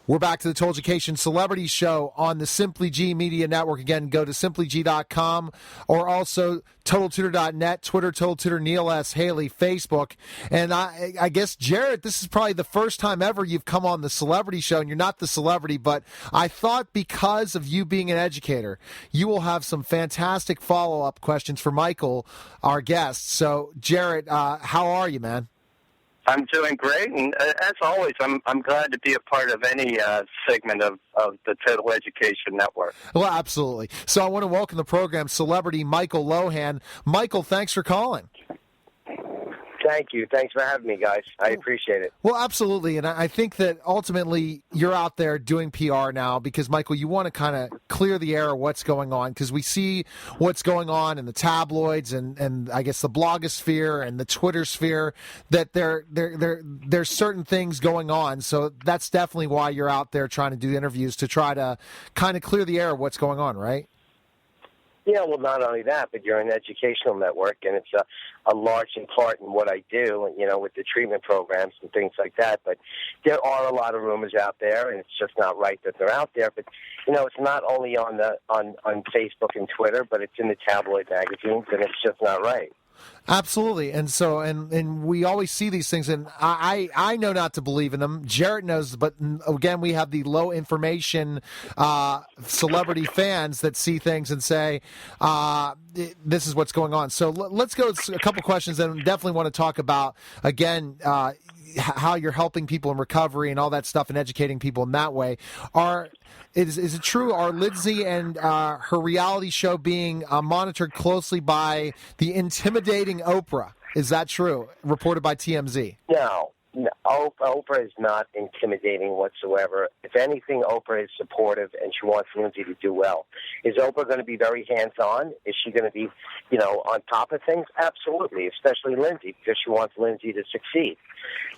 We're back to the Total Education Celebrity Show on the Simply G Media Network. Again, go to simplyg.com or also TotalTutor.net, Twitter, Total Tutor, Neil S. Haley, Facebook. And I guess, Jarrett, this is probably the first time ever you've come on the Celebrity Show, and you're not the celebrity, but I thought because of you being an educator, you will have some fantastic follow-up questions for Michael, our guest. So, Jarrett, how are you, man? I'm doing great, and as always, I'm glad to be a part of any segment of the Total Education Network. Well, absolutely. So I want to welcome the program celebrity Michael Lohan. Michael, thanks for calling. Thank you. Thanks for having me, guys. I appreciate it. Well, absolutely. And I think that ultimately you're out there doing PR now because, Michael, you want to kind of clear the air of what's going on because we see what's going on in the tabloids and I guess the blogosphere and the Twitter sphere that there's certain things going on. So that's definitely why you're out there trying to do interviews to try to kind of clear the air of what's going on, right? Yeah, well, not only that, but you're an educational network, and it's a large part in what I do, with the treatment programs and things like that. But there are a lot of rumors out there, and it's just not right that they're out there. But, it's not only on Facebook and Twitter, but it's in the tabloid magazines, and it's just not right. Absolutely. And so, and we always see these things, and I know not to believe in them. Jarrett knows, but again, we have the low information celebrity fans that see things and say, this is what's going on. So let's go a couple questions, and definitely want to talk about, again, how you're helping people in recovery and all that stuff and educating people in that way. Is it true? Are Lindsay and her reality show being monitored closely by the intimidating Oprah? Is that true? Reported by TMZ. No. Oprah is not intimidating whatsoever. If anything, Oprah is supportive, and she wants Lindsay to do well. Is Oprah going to be very hands-on? Is she going to be, on top of things? Absolutely, especially Lindsay, because she wants Lindsay to succeed.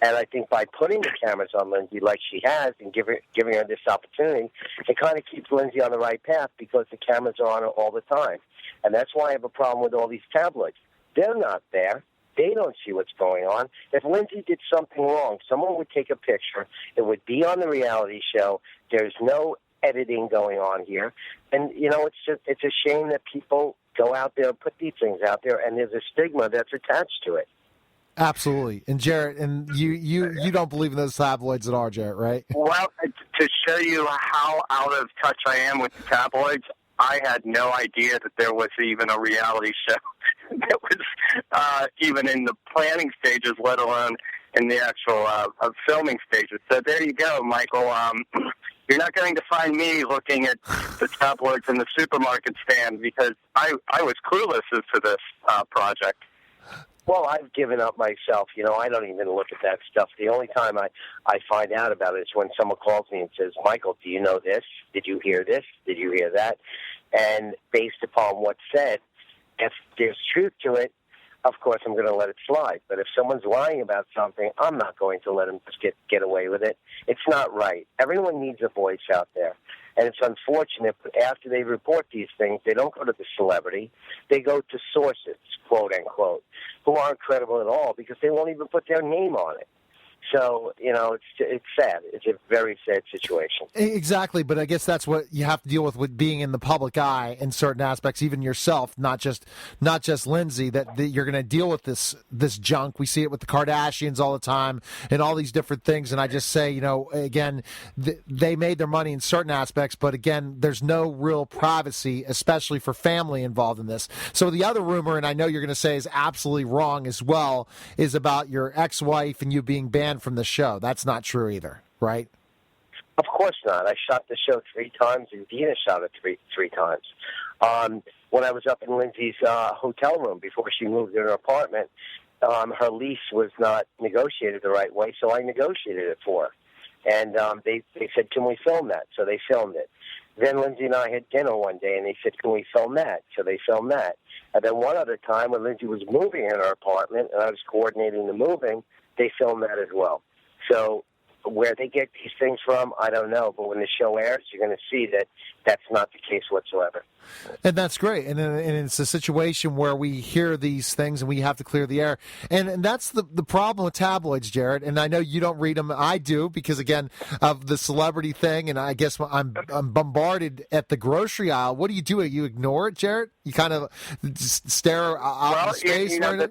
And I think by putting the cameras on Lindsay like she has and giving her this opportunity, it kind of keeps Lindsay on the right path because the cameras are on her all the time. And that's why I have a problem with all these tabloids. They're not there. They don't see what's going on. If Lindsay did something wrong, someone would take a picture. It would be on the reality show. There's no editing going on here. And, it's a shame that people go out there and put these things out there, and there's a stigma that's attached to it. Absolutely. And Jarrett, and you don't believe in those tabloids at all, Jarrett, right? Well, to show you how out of touch I am with the tabloids, I had no idea that there was even a reality show that was even in the planning stages, let alone in the actual filming stages. So there you go, Michael. You're not going to find me looking at the tabloids in the supermarket stand because I was clueless as to this project. Well, I've given up myself. I don't even look at that stuff. The only time I find out about it is when someone calls me and says, Michael, do you know this? Did you hear this? Did you hear that? And based upon what's said, if there's truth to it, of course I'm going to let it slide. But if someone's lying about something, I'm not going to let them just get away with it. It's not right. Everyone needs a voice out there. And it's unfortunate, but after they report these things, they don't go to the celebrity. They go to sources, quote unquote, who aren't credible at all because they won't even put their name on it. So, it's sad. It's a very sad situation. Exactly, but I guess that's what you have to deal with being in the public eye in certain aspects, even yourself, not just Lindsay, that you're going to deal with this junk. We see it with the Kardashians all the time and all these different things, and I just say, again, they made their money in certain aspects, but again, there's no real privacy, especially for family involved in this. So the other rumor, and I know you're going to say is absolutely wrong as well, is about your ex-wife and you being banned from the show. That's not true either, right? Of course not. I shot the show 3 times, and Dina shot it three times. When I was up in Lindsay's hotel room before she moved in her apartment, her lease was not negotiated the right way, so I negotiated it for her. And they said, can we film that? So they filmed it. Then Lindsay and I had dinner one day, and they said, can we film that? So they filmed that. And then one other time when Lindsay was moving in her apartment, and I was coordinating the moving, they filmed that as well. So where they get these things from, I don't know. But when the show airs, you're going to see that that's not the case whatsoever. And that's great. And it's a situation where we hear these things and we have to clear the air. And that's the problem with tabloids, Jared. And I know you don't read them. I do, because, again, of the celebrity thing. And I guess I'm bombarded at the grocery aisle. What do? You ignore it, Jared? You kind of just stare out into space? You know,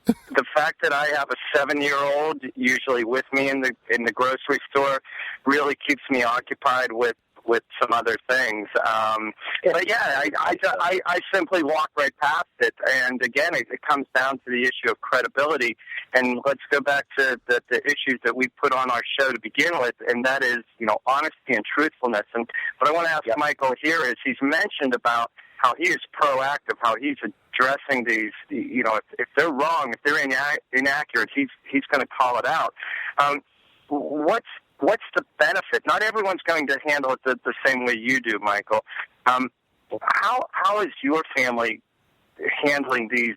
the fact that I have a 7-year-old usually with me in the grocery store really keeps me occupied with some other things. But yeah, I simply walk right past it. And again, it comes down to the issue of credibility. And let's go back to the issues that we put on our show to begin with, and that is, honesty and truthfulness. And what I want to ask Michael here is, he's mentioned about how he is proactive, how he's addressing these, if they're wrong, if they're inaccurate, he's going to call it out. What's the benefit? Not everyone's going to handle it the same way you do, Michael. How is your family handling these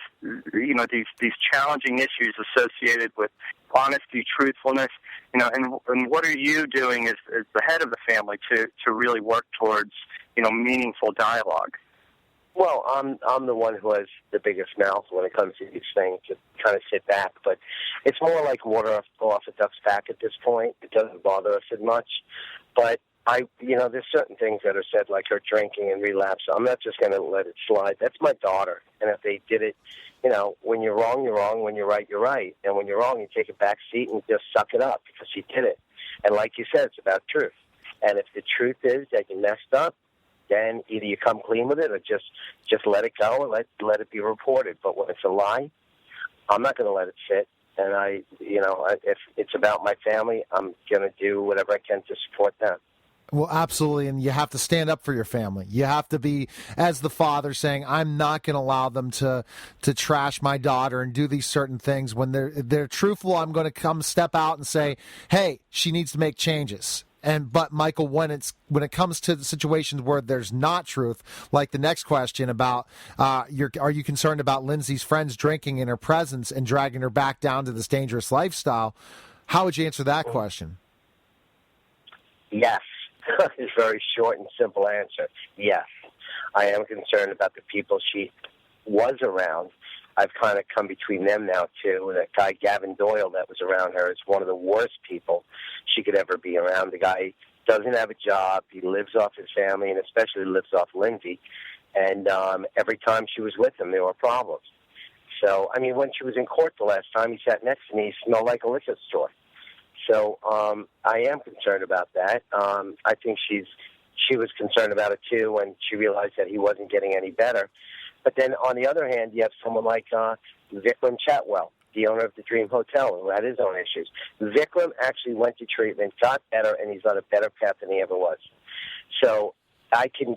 challenging issues associated with honesty, truthfulness, and what are you doing as the head of the family to really work towards, meaningful dialogue? Well, I'm the one who has the biggest mouth when it comes to these things, to kind of sit back. But it's more like water off a duck's back at this point. It doesn't bother us as much. But there's certain things that are said, like her drinking and relapse. I'm not just going to let it slide. That's my daughter. And if they did it, when you're wrong, you're wrong. When you're right, you're right. And when you're wrong, you take a back seat and just suck it up because you did it. And like you said, it's about truth. And if the truth is that you messed up, then either you come clean with it or just let it go and let it be reported. But when it's a lie, I'm not going to let it sit. And if it's about my family, I'm going to do whatever I can to support them. Well, absolutely, and you have to stand up for your family. You have to be, as the father, saying, I'm not going to allow them to trash my daughter and do these certain things. When they're truthful, I'm going to step out and say, hey, she needs to make changes. But Michael, when it comes to the situations where there's not truth, like the next question about, are you concerned about Lindsay's friends drinking in her presence and dragging her back down to this dangerous lifestyle? How would you answer that question? Yes. It's a very short and simple answer. Yes. I am concerned about the people she was around. I've kind of come between them now, too. That guy, Gavin Doyle, that was around her, is one of the worst people she could ever be around. The guy doesn't have a job. He lives off his family, and especially lives off Lindsay. And every time she was with him, there were problems. So, when she was in court the last time, he sat next to me. He smelled like a liquor store. So I am concerned about that. I think she was concerned about it, too, when she realized that he wasn't getting any better. But then, on the other hand, you have someone like Vikram Chatwell, the owner of the Dream Hotel, who had his own issues. Vikram actually went to treatment, got better, and he's on a better path than he ever was. So I can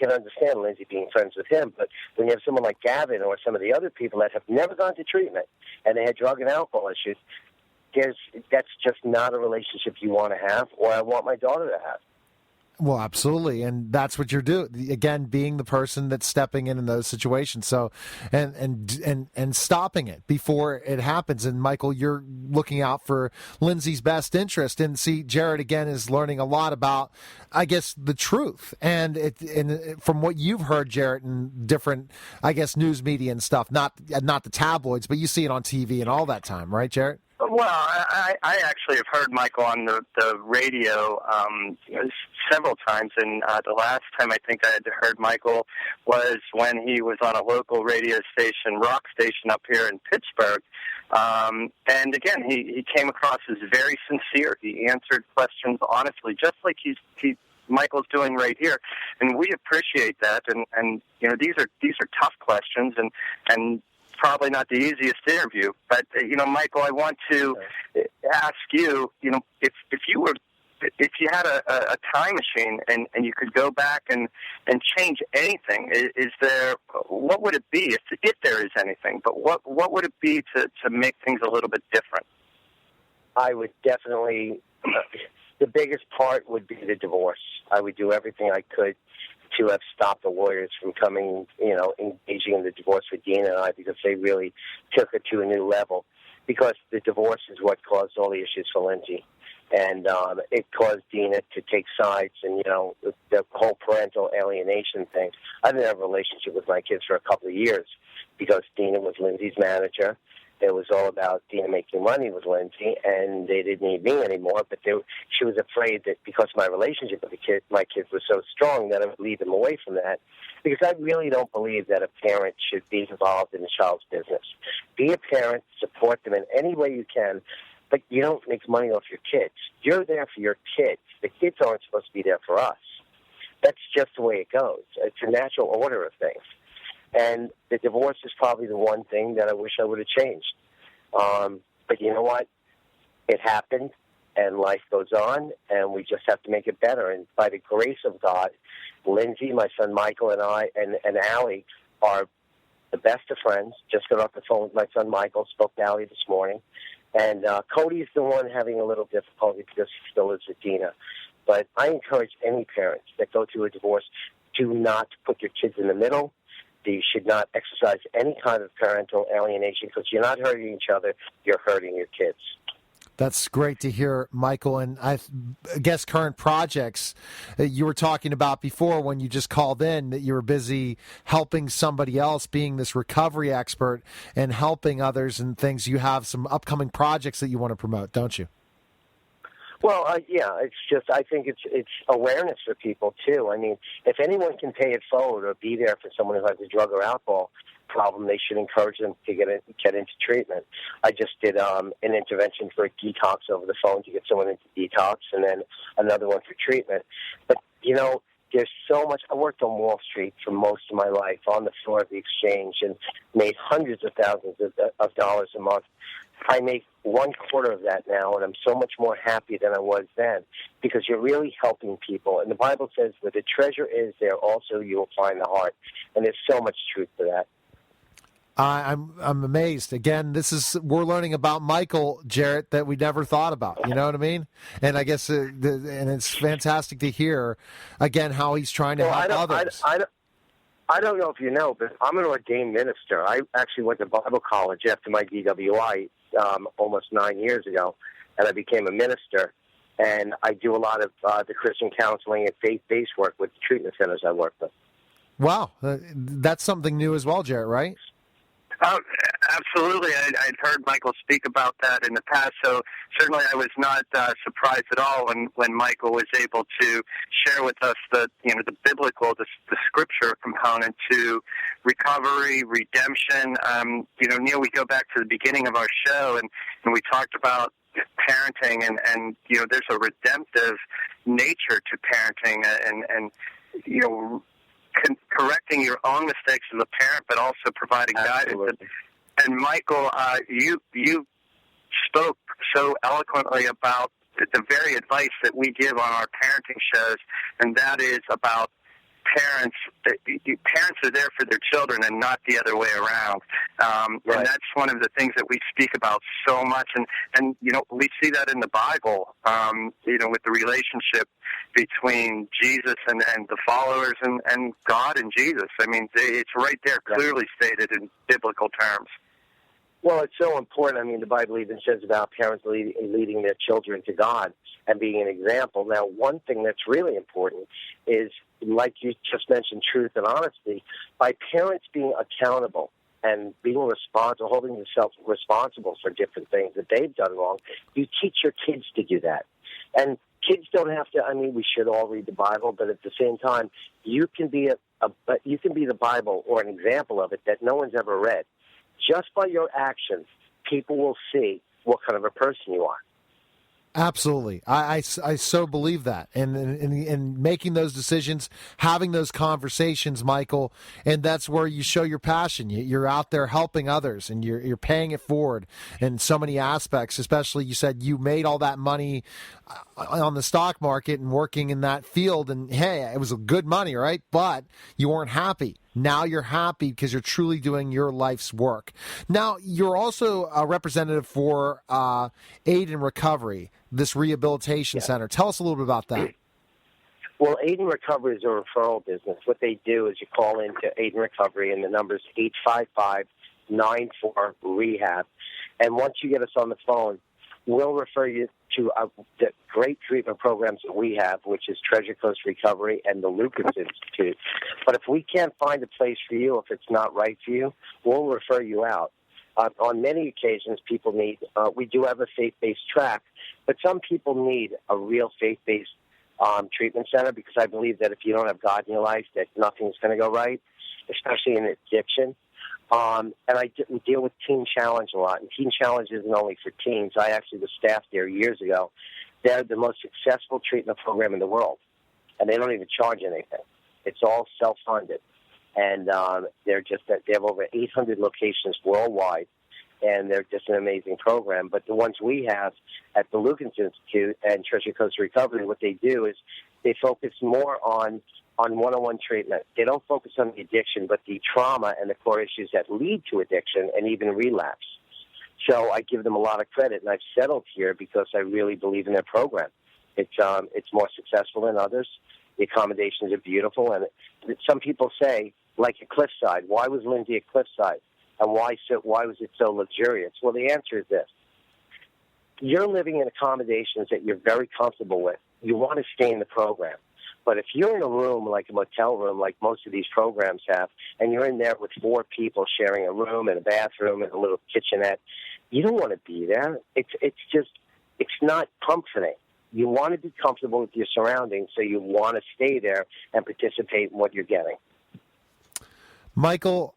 understand Lindsay being friends with him, but when you have someone like Gavin or some of the other people that have never gone to treatment and they had drug and alcohol issues, that's just not a relationship you want to have, or I want my daughter to have. Well, absolutely, and that's what you're doing. Again, being the person that's stepping in those situations, so and stopping it before it happens. And Michael, you're looking out for Lindsay's best interest. And see, Jared again is learning a lot about, I guess, the truth. And from what you've heard, Jared, in different, I guess, news media and stuff, not the tabloids, but you see it on TV and all that time, right, Jared? Well, I actually have heard Michael on the radio several times, and the last time I think I had heard Michael was when he was on a local radio station, rock station up here in Pittsburgh. And again, he came across as very sincere. He answered questions honestly, just like Michael's doing right here, and we appreciate that. And these are tough questions, and probably not the easiest interview, but Michael, I want to ask you, if you had a time machine and you could go back and change anything, what would it be if there is anything? But what would it be to make things a little bit different? I would definitely. The biggest part would be the divorce. I would do everything I could to have stopped the lawyers from engaging in the divorce with Dina and I, because they really took it to a new level. Because the divorce is what caused all the issues for Lindsay. And it caused Dina to take sides, and the whole parental alienation thing. I didn't have a relationship with my kids for a couple of years because Dina was Lindsay's manager. It was all about Dina making money with Lindsay, and they didn't need me anymore. But she was afraid that because my relationship with my kids was so strong, that I would lead them away from that. Because I really don't believe that a parent should be involved in a child's business. Be a parent, support them in any way you can, but you don't make money off your kids. You're there for your kids. The kids aren't supposed to be there for us. That's just the way it goes. It's a natural order of things. And the divorce is probably the one thing that I wish I would have changed. But you know what? It happened, and life goes on, and we just have to make it better. And by the grace of God, Lindsay, my son Michael, and I, and Allie are the best of friends. Just got off the phone with my son Michael, spoke to Allie this morning. And Cody's the one having a little difficulty because he still lives with Dina. But I encourage any parents that go through a divorce, do not put your kids in the middle. You should not exercise any kind of parental alienation because you're not hurting each other, you're hurting your kids. That's great to hear, Michael. And I guess current projects that you were talking about before when you just called in, that you were busy helping somebody else, being this recovery expert and helping others and things. You have some upcoming projects that you want to promote, don't you? Well, yeah, it's just, I think it's awareness for people, too. I mean, if anyone can pay it forward or be there for someone who has a drug or alcohol problem, they should encourage them to get into treatment. I just did an intervention for a detox over the phone to get someone into detox, and then another one for treatment. But, there's so much. I worked on Wall Street for most of my life on the floor of the exchange and made hundreds of thousands of dollars a month. I make 1/4 of that now, and I'm so much more happy than I was then because you're really helping people. And the Bible says where the treasure is, there also you will find the heart. And there's so much truth to that. I'm amazed. Again, we're learning about Michael, Jarrett, that we never thought about. You know what I mean? And I guess and it's fantastic to hear again how he's trying to help others. I don't know if you know, but I'm an ordained minister. I actually went to Bible college after my DWI almost 9 years ago, and I became a minister. And I do a lot of the Christian counseling and faith-based work with the treatment centers I work with. Wow, that's something new as well, Jarrett, right? Absolutely. I'd heard Michael speak about that in the past, so certainly I was not surprised at all when Michael was able to share with us the biblical, the scripture component to recovery, redemption. Neil, we go back to the beginning of our show, and we talked about parenting, and there's a redemptive nature to parenting, and correcting your own mistakes as a parent, but also providing Absolutely. guidance. And Michael, you spoke so eloquently about the very advice that we give on our parenting shows, and that is about parents. Parents are there for their children and not the other way around. Right. And that's one of the things that we speak about so much. And we see that in the Bible, with the relationship between Jesus and the followers and God and Jesus. I mean, it's right there clearly stated in biblical terms. Well, it's so important. I mean, the Bible even says about parents leading their children to God and being an example. Now, one thing that's really important is, like you just mentioned, truth and honesty. By parents being accountable and being responsible, holding themselves responsible for different things that they've done wrong, you teach your kids to do that. And kids don't have to. I mean, we should all read the Bible, but at the same time, you can be the Bible or an example of it that no one's ever read. Just by your actions, people will see what kind of a person you are. Absolutely. I so believe that. And making those decisions, having those conversations, Michael, and that's where you show your passion. You're out there helping others, and you're paying it forward in so many aspects, especially you said you made all that money on the stock market and working in that field, and hey, it was good money, right? But you weren't happy. Now you're happy because you're truly doing your life's work. Now, you're also a representative for Aid in Recovery, this rehabilitation center. Tell us a little bit about that. Well, Aid in Recovery is a referral business. What they do is you call into Aid in Recovery, and the number is 855-94-REHAB. And once you get us on the phone, we'll refer you to the great treatment programs that we have, which is Treasure Coast Recovery and the Lucas Institute. But if we can't find a place for you, if it's not right for you, we'll refer you out. On many occasions, people need, we do have a faith-based track, but some people need a real faith-based treatment center, because I believe that if you don't have God in your life, that nothing's going to go right, especially in addiction. And we deal with Teen Challenge a lot, and Teen Challenge isn't only for teens. I actually was staffed there years ago. They're the most successful treatment program in the world, and they don't even charge anything. It's all self-funded. And they have over 800 locations worldwide, and they're just an amazing program. But the ones we have at the Lucas Institute and Treasure Coast Recovery, what they do is they focus more on one-on-one treatment. They don't focus on the addiction, but the trauma and the core issues that lead to addiction and even relapse. So I give them a lot of credit, and I've settled here because I really believe in their program. It's more successful than others. The accommodations are beautiful, and some people say, like a cliffside. Why was Lindsay a cliffside? And why was it so luxurious? Well, the answer is this. You're living in accommodations that you're very comfortable with. You want to stay in the program. But if you're in a room, like a motel room, like most of these programs have, and you're in there with 4 people sharing a room and a bathroom and a little kitchenette, you don't want to be there. It's not comforting. You want to be comfortable with your surroundings, so you want to stay there and participate in what you're getting. Michael,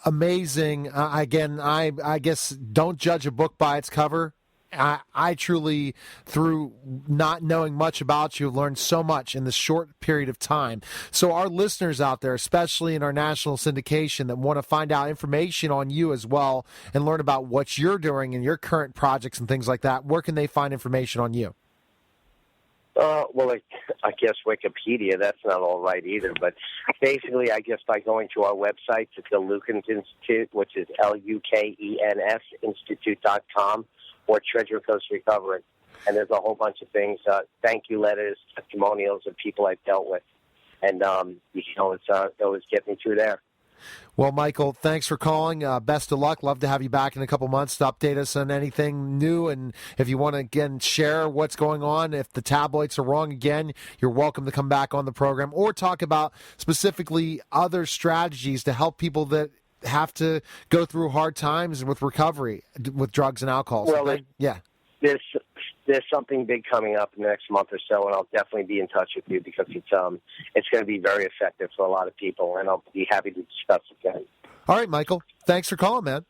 amazing. Again, I guess don't judge a book by its cover. I truly, through not knowing much about you, learned so much in this short period of time. So our listeners out there, especially in our national syndication, that want to find out information on you as well and learn about what you're doing and your current projects and things like that, where can they find information on you? Well, I guess Wikipedia, that's not all right either. But basically, I guess by going to our website, it's the Lucas Institute, which is LUKENS Institute.com, or Treasure Coast Recovery. And there's a whole bunch of things, thank you letters, testimonials of people I've dealt with. And you can always get me through there. Well, Michael, thanks for calling. Best of luck. Love to have you back in a couple months to update us on anything new. And if you want to, again, share what's going on, if the tabloids are wrong again, you're welcome to come back on the program or talk about specifically other strategies to help people that have to go through hard times with recovery with drugs and alcohol. Well, so there's something big coming up in the next month or so, and I'll definitely be in touch with you because it's going to be very effective for a lot of people, and I'll be happy to discuss it then. All right, Michael. Thanks for calling, man.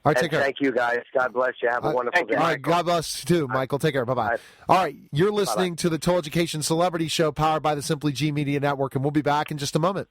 All right, take care. Thank you, guys. God bless you. Have a wonderful day. All right, God bless you too, Michael. Take care. Bye-bye. All right, you're listening to the Total Education Celebrity Show powered by the Simply G Media Network, and we'll be back in just a moment.